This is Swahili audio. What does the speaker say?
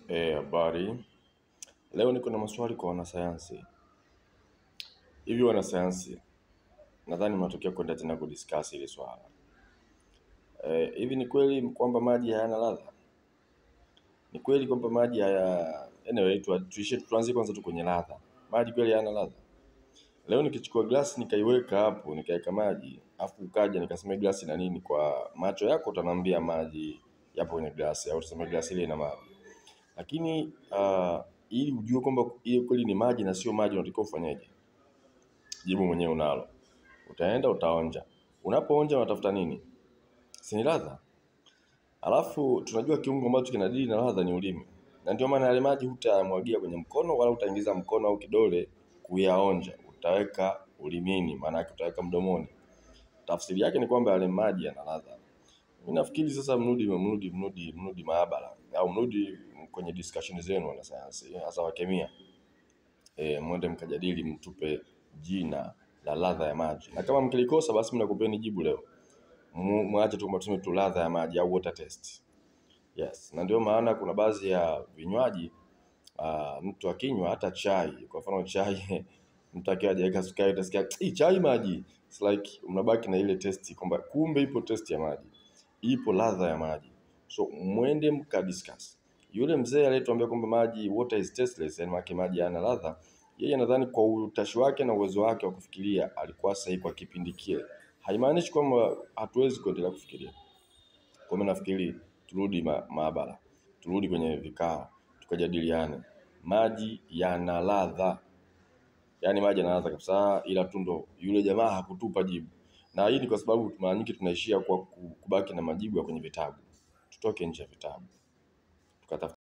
Habari. Leo niko na maswali kwa wanasayansi. Hivi wanasayansi, nadhani mnatokea kwenda tena kudiscuss hili swala. Hivi ni kweli kwamba maji hayana ladha? Ni kweli kwamba maji anyway, tuanze kwanza tu kwenye ladha. Maji kweli hayana ladha? Leo nikichukua glasi nikaiweka hapo, nikaweka maji, afu ukaja nikasema glasi na nini, kwa macho yako utaniambia maji yapo kwenye glasi au tuseme glasi ile ina maji. Lakini ili ujue kwamba hiyo kweli ni maji na sio maji, unatakiwa ufanyeje? Jibu mwenyewe unalo. Utaenda utaonja. Unapoonja unatafuta nini? Si ni ladha? Alafu tunajua kiungo ambacho kinadili na ladha ni ulimi. Na ndio maana yale maji hutayamwagia kwenye mkono wala utaingiza mkono au kidole kuyaonja. Utaweka ulimini, maana yake utaweka mdomoni. Tafsiri yake ni kwamba yale maji yana ladha. Mimi nafikiri sasa mrudi maabara au mrudi kwenye discussion zenu wana sayansi, hasa wa kemia. Mwende mkajadili, mtupe jina la ladha ya maji. Na kama mkilikosa basi mimi nakupeni jibu leo. Mwache tu kwamba tuseme tu ladha ya maji au water test. Yes, na ndio maana kuna baadhi ya vinywaji mtu akinywa, hata chai, kwa mfano chai mtu akiwa hajaweka sukari utasikia hii chai maji. It's like mnabaki na ile test kwamba kumbe ipo test ya maji. Ipo ladha ya maji. So mwende mkadiscuss. Yule mzee aliyetuambia kwamba maji water is tasteless, yani maji hayana ladha, yeye nadhani kwa utashi wake na uwezo wake wa kufikiria alikuwa sahihi kwa kipindi kile. Haimaanishi kwamba hatuwezi kuendelea kufikiria. Kwa mimi nafikiri turudi maabara, turudi kwenye vikao, tukajadiliane. Maji yana ladha. Yaani maji yana ladha kabisa, ila tu ndo yule jamaa hakutupa jibu. Na hii ni kwa sababu mara nyingi tunaishia kwa kubaki na majibu ya kwenye vitabu. Tutoke nje ya vitabu. Tukatafuta